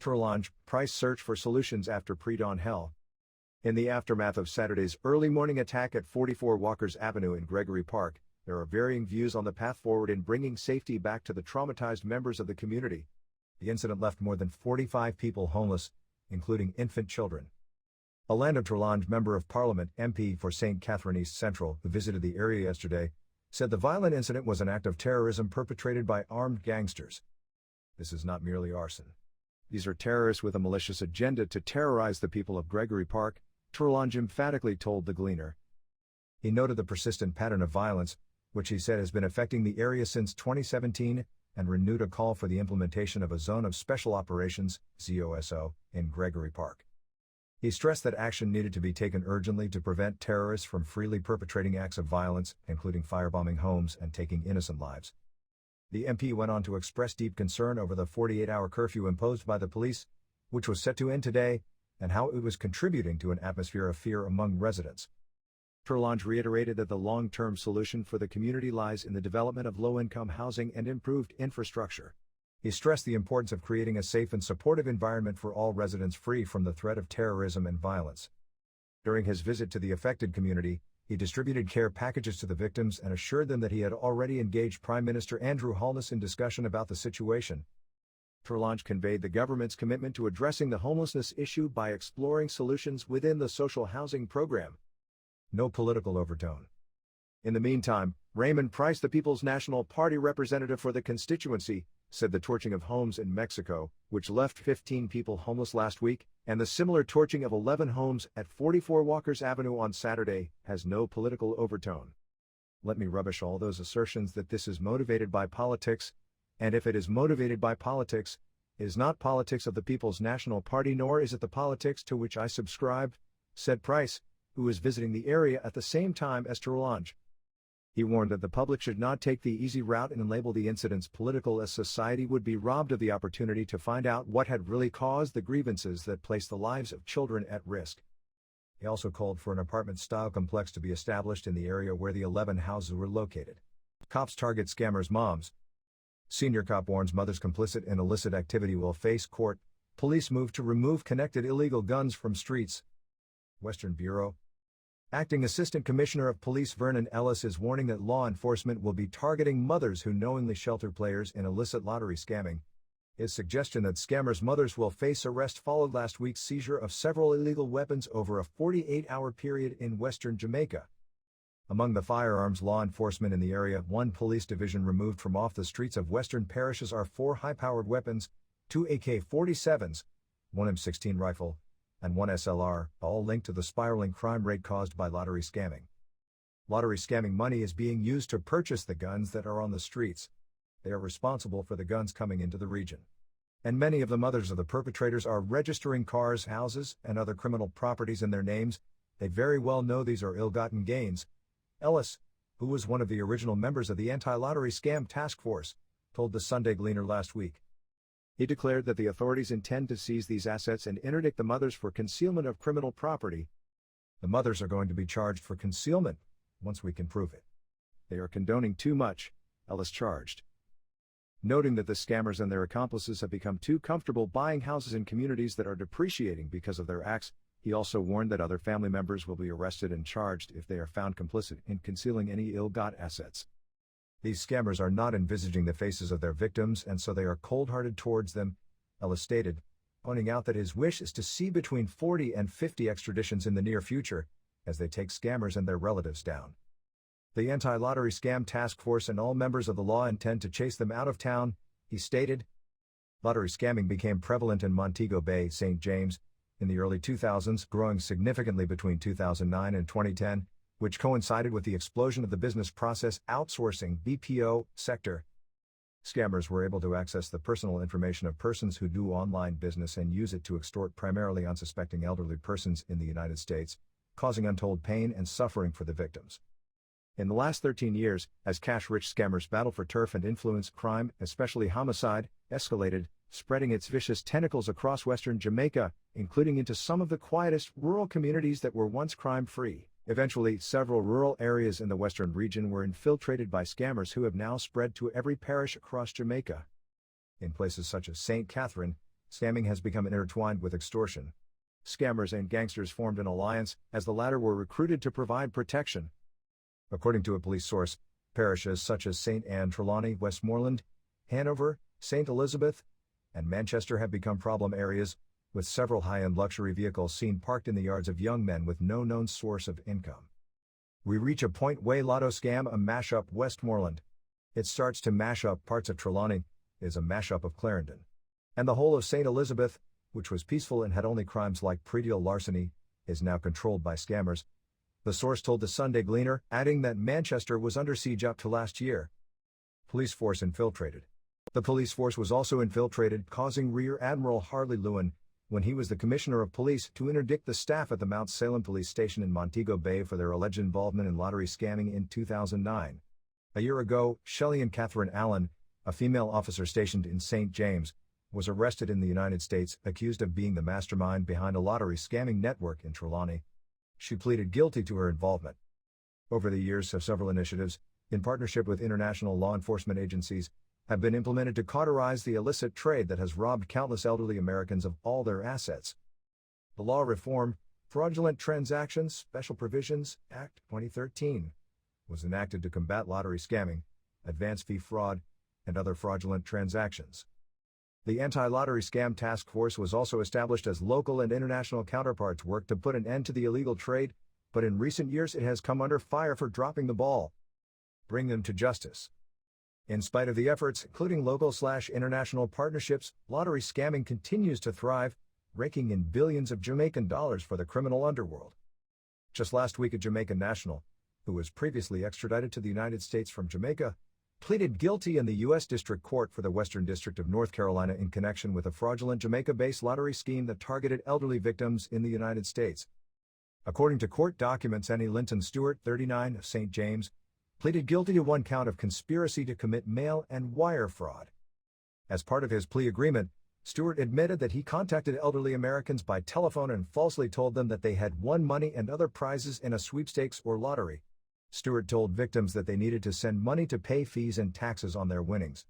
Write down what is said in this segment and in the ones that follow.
Turlange, Price search for solutions after pre-dawn hell. In the aftermath of Saturday's early morning attack at 44 Walkers Avenue in Gregory Park, there are varying views on the path forward in bringing safety back to the traumatized members of the community. The incident left more than 45 people homeless, including infant children. Orlando Turlange, Member of Parliament MP for St. Catherine East Central, who visited the area yesterday, said the violent incident was an act of terrorism perpetrated by armed gangsters. This is not merely arson. These are terrorists with a malicious agenda to terrorize the people of Gregory Park, Turlange emphatically told the Gleaner. He noted the persistent pattern of violence, which he said has been affecting the area since 2017, and renewed a call for the implementation of a Zone of Special Operations, ZOSO, in Gregory Park. He stressed that action needed to be taken urgently to prevent terrorists from freely perpetrating acts of violence, including firebombing homes and taking innocent lives. The MP went on to express deep concern over the 48-hour curfew imposed by the police, which was set to end today, and how it was contributing to an atmosphere of fear among residents. Turlange reiterated that the long-term solution for the community lies in the development of low-income housing and improved infrastructure. He stressed the importance of creating a safe and supportive environment for all residents free from the threat of terrorism and violence. During his visit to the affected community, he distributed care packages to the victims and assured them that he had already engaged Prime Minister Andrew Holness in discussion about the situation. Turlange conveyed the government's commitment to addressing the homelessness issue by exploring solutions within the social housing program. No political overtone. In the meantime, Raymond Price, the People's National Party representative for the constituency, said the torching of homes in Mexico, which left 15 people homeless last week, and the similar torching of 11 homes at 44 Walkers Avenue on Saturday, has no political overtone. Let me rubbish all those assertions that this is motivated by politics, and if it is motivated by politics, it is not politics of the People's National Party, nor is it the politics to which I subscribe, said Price, who was visiting the area at the same time as Turlange. He warned that the public should not take the easy route and label the incidents political, as society would be robbed of the opportunity to find out what had really caused the grievances that placed the lives of children at risk. He also called for an apartment-style complex to be established in the area where the 11 houses were located. Cops target scammers' moms. Senior cop warns mothers complicit in illicit activity will face court. Police move to remove connected illegal guns from streets. Western Bureau. Acting Assistant Commissioner of Police Vernon Ellis is warning that law enforcement will be targeting mothers who knowingly shelter players in illicit lottery scamming. His suggestion that scammers' mothers will face arrest followed last week's seizure of several illegal weapons over a 48-hour period in western Jamaica. Among the firearms law enforcement in the area, one police division removed from off the streets of western parishes are 4 high-powered weapons, 2 AK-47s, 1 M16 rifle, and 1 SLR, all linked to the spiraling crime rate caused by lottery scamming. Lottery scamming money is being used to purchase the guns that are on the streets. They are responsible for the guns coming into the region. And many of the mothers of the perpetrators are registering cars, houses, and other criminal properties in their names. They very well know these are ill-gotten gains. Ellis, who was one of the original members of the anti-lottery scam task force, told the Sunday Gleaner last week. He declared that the authorities intend to seize these assets and interdict the mothers for concealment of criminal property. The mothers are going to be charged for concealment, once we can prove it. They are condoning too much, Ellis charged. Noting that the scammers and their accomplices have become too comfortable buying houses in communities that are depreciating because of their acts, he also warned that other family members will be arrested and charged if they are found complicit in concealing any ill-got assets. These scammers are not envisaging the faces of their victims, and so they are cold-hearted towards them, Ellis stated, pointing out that his wish is to see between 40 and 50 extraditions in the near future, as they take scammers and their relatives down. The anti-lottery scam task force and all members of the law intend to chase them out of town, he stated. Lottery scamming became prevalent in Montego Bay, St. James, in the early 2000s, growing significantly between 2009 and 2010, which coincided with the explosion of the business process outsourcing (BPO) sector. Scammers were able to access the personal information of persons who do online business and use it to extort primarily unsuspecting elderly persons in the United States, causing untold pain and suffering for the victims. In the last 13 years, as cash-rich scammers' battle for turf and influence crime, especially homicide, escalated, spreading its vicious tentacles across western Jamaica, including into some of the quietest rural communities that were once crime-free. Eventually, several rural areas in the western region were infiltrated by scammers who have now spread to every parish across Jamaica. In places such as St. Catherine, Scamming has become intertwined with extortion. Scammers and gangsters formed an alliance, as the latter were recruited to provide protection. According to a police source, parishes such as St. Anne Trelawney, Westmoreland, Hanover, St. Elizabeth, and Manchester have become problem areas, with several high-end luxury vehicles seen parked in the yards of young men with no known source of income. We reach a point way lotto scam, a mashup Westmoreland. It starts to mash up parts of Trelawney, is a mashup of Clarendon. And the whole of St. Elizabeth, which was peaceful and had only crimes like predial larceny, is now controlled by scammers. The source told the Sunday Gleaner, adding that Manchester was under siege up to last year. Police force infiltrated. The police force was also infiltrated, causing Rear Admiral Harley Lewin, when he was the Commissioner of Police, to interdict the staff at the Mount Salem Police Station in Montego Bay for their alleged involvement in lottery scamming in 2009. A year ago, Shelley and Catherine Allen, a female officer stationed in St. James, was arrested in the United States, accused of being the mastermind behind a lottery scamming network in Trelawney. She pleaded guilty to her involvement. Over the years, several initiatives, in partnership with international law enforcement agencies, have been implemented to cauterize the illicit trade that has robbed countless elderly Americans of all their assets. The Law Reform, Fraudulent Transactions Special Provisions Act 2013 was enacted to combat lottery scamming, advance fee fraud, and other fraudulent transactions. The Anti-Lottery Scam Task Force was also established as local and international counterparts work to put an end to the illegal trade, but in recent years it has come under fire for dropping the ball. Bring them to justice. In spite of the efforts, including local/international partnerships, lottery scamming continues to thrive, raking in billions of Jamaican dollars for the criminal underworld. Just last week, a Jamaican national, who was previously extradited to the United States from Jamaica, pleaded guilty in the U.S. District Court for the Western District of North Carolina in connection with a fraudulent Jamaica-based lottery scheme that targeted elderly victims in the United States. According to court documents, Annie Linton Stewart, 39, of St. James, pleaded guilty to one count of conspiracy to commit mail and wire fraud. As part of his plea agreement, Stewart admitted that he contacted elderly Americans by telephone and falsely told them that they had won money and other prizes in a sweepstakes or lottery. Stewart told victims that they needed to send money to pay fees and taxes on their winnings.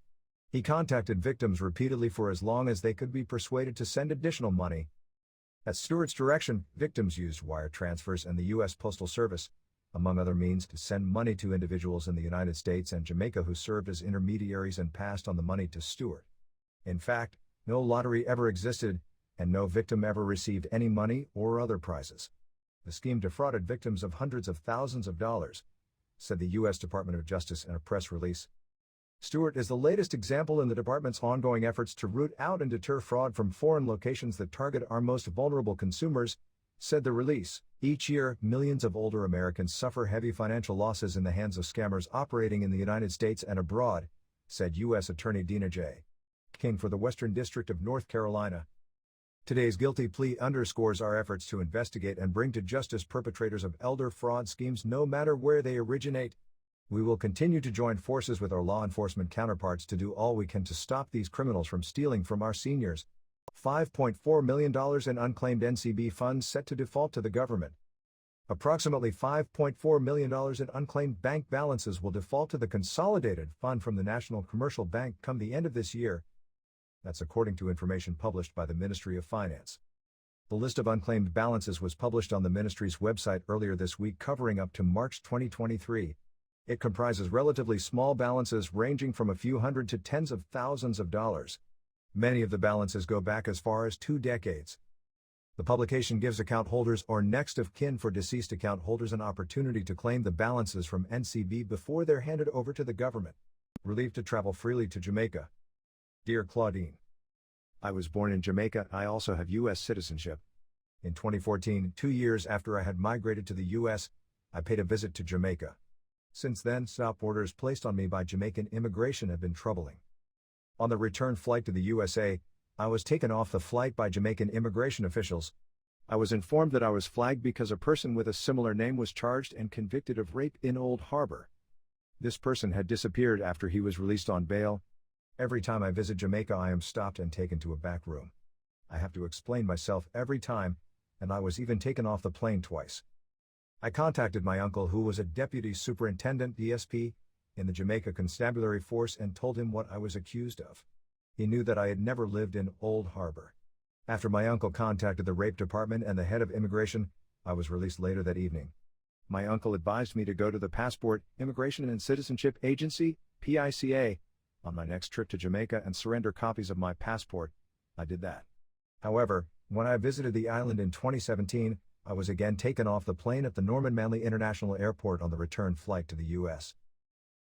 He contacted victims repeatedly for as long as they could be persuaded to send additional money. At Stewart's direction, victims used wire transfers and the U.S. Postal Service, among other means, to send money to individuals in the United States and Jamaica who served as intermediaries and passed on the money to Stewart. In fact, no lottery ever existed, and no victim ever received any money or other prizes. The scheme defrauded victims of hundreds of thousands of dollars, said the U.S. Department of Justice in a press release. Stewart is the latest example in the department's ongoing efforts to root out and deter fraud from foreign locations that target our most vulnerable consumers, said the release. Each year, millions of older Americans suffer heavy financial losses in the hands of scammers operating in the United States and abroad, said U.S. Attorney Dina J. King for the Western District of North Carolina. Today's guilty plea underscores our efforts to investigate and bring to justice perpetrators of elder fraud schemes no matter where they originate. We will continue to join forces with our law enforcement counterparts to do all we can to stop these criminals from stealing from our seniors. $5.4 million in unclaimed NCB funds set to default to the government. Approximately $5.4 million in unclaimed bank balances will default to the Consolidated Fund from the National Commercial Bank come the end of this year. That's according to information published by the Ministry of Finance. The list of unclaimed balances was published on the ministry's website earlier this week, covering up to March 2023. It comprises relatively small balances ranging from a few hundred to tens of thousands of dollars. Many of the balances go back as far as 2 decades. The publication gives account holders or next of kin for deceased account holders an opportunity to claim the balances from NCB before they're handed over to the government. Relieved to travel freely to Jamaica. Dear Claudine, I was born in Jamaica. I also have U.S. citizenship. In 2014, 2 years after I had migrated to the U.S., I paid a visit to Jamaica. Since then, stop orders placed on me by Jamaican immigration have been troubling. On the return flight to the USA, I was taken off the flight by Jamaican immigration officials. I was informed that I was flagged because a person with a similar name was charged and convicted of rape in Old Harbor. This person had disappeared after he was released on bail. Every time I visit Jamaica, I am stopped and taken to a back room. I have to explain myself every time, and I was even taken off the plane twice. I contacted my uncle, who was a deputy superintendent DSP in the Jamaica Constabulary Force, and told him what I was accused of. He knew that I had never lived in Old Harbor. After my uncle contacted the rape department and the head of immigration, I was released later that evening. My uncle advised me to go to the Passport, Immigration and Citizenship Agency, PICA, on my next trip to Jamaica and surrender copies of my passport. I did that. However, when I visited the island in 2017, I was again taken off the plane at the Norman Manley International Airport on the return flight to the U.S.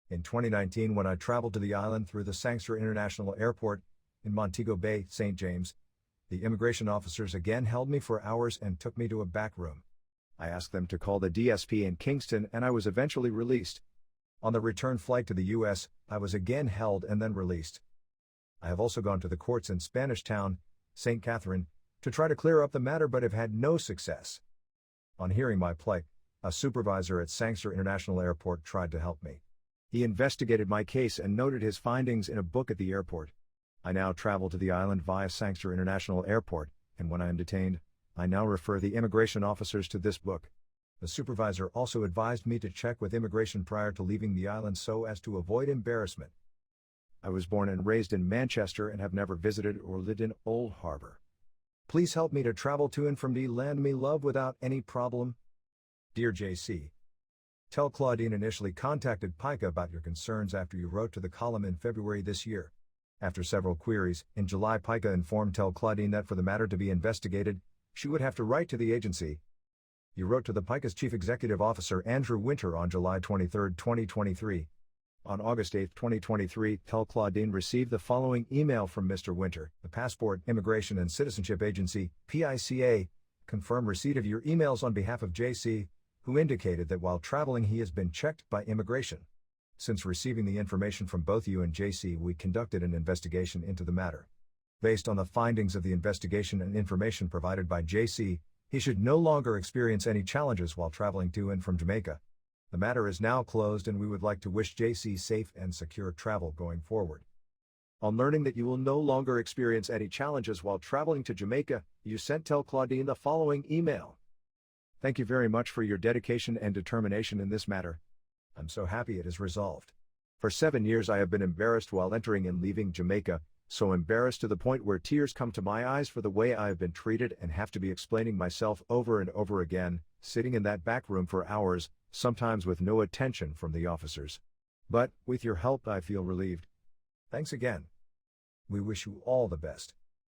In 2019, when I traveled to the island through the Sangster International Airport, in Montego Bay, St. James, the immigration officers again held me for hours and took me to a back room. I asked them to call the DSP in Kingston and I was eventually released. On the return flight to the U.S., I was again held and then released. I have also gone to the courts in Spanish Town, St. Catherine, to try to clear up the matter but have had no success. On hearing my plight, a supervisor at Sangster International Airport tried to help me. He investigated my case and noted his findings in a book at the airport. I now travel to the island via Sangster International Airport, and when I am detained, I now refer the immigration officers to this book. The supervisor also advised me to check with immigration prior to leaving the island so as to avoid embarrassment. I was born and raised in Manchester and have never visited or lived in Old Harbor. Please help me to travel to and from the land me love without any problem. Dear JC, Tell Claudine initially contacted PICA about your concerns after you wrote to the column in February this year. After several queries, in July PICA informed Tell Claudine that for the matter to be investigated, she would have to write to the agency. You wrote to the PICA's Chief Executive Officer Andrew Winter on July 23, 2023. On August 8, 2023, Tell Claudine received the following email from Mr. Winter, the Passport, Immigration and Citizenship Agency, PICA, confirm receipt of your emails on behalf of JC, who indicated that while traveling he has been checked by immigration. Since receiving the information from both you and JC, we conducted an investigation into the matter. Based on the findings of the investigation and information provided by JC, he should no longer experience any challenges while traveling to and from Jamaica. The matter is now closed and we would like to wish JC safe and secure travel going forward. On learning that you will no longer experience any challenges while traveling to Jamaica, you sent Tell Claudine the following email. Thank you very much for your dedication and determination in this matter. I'm so happy it is resolved. For 7 years I have been embarrassed while entering and leaving Jamaica, so embarrassed to the point where tears come to my eyes for the way I have been treated and have to be explaining myself over and over again, sitting in that back room for hours, sometimes with no attention from the officers. But, with your help I feel relieved. Thanks again. We wish you all the best.